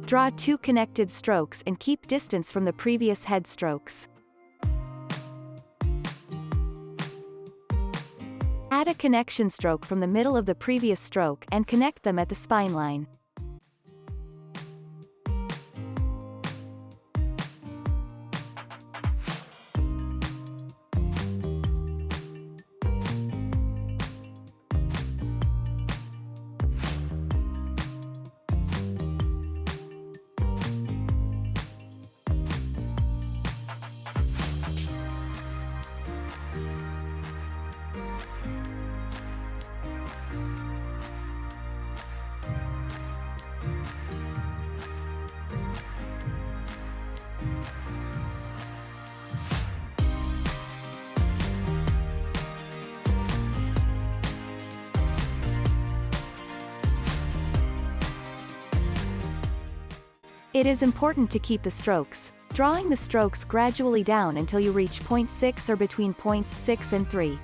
Draw 2 connected strokes and keep distance from the previous head strokes. Add a connection stroke from the middle of the previous stroke and connect them at the spine line. It is important to keep the strokes, drawing the strokes gradually down until you reach point 6 or between points 6 and 3.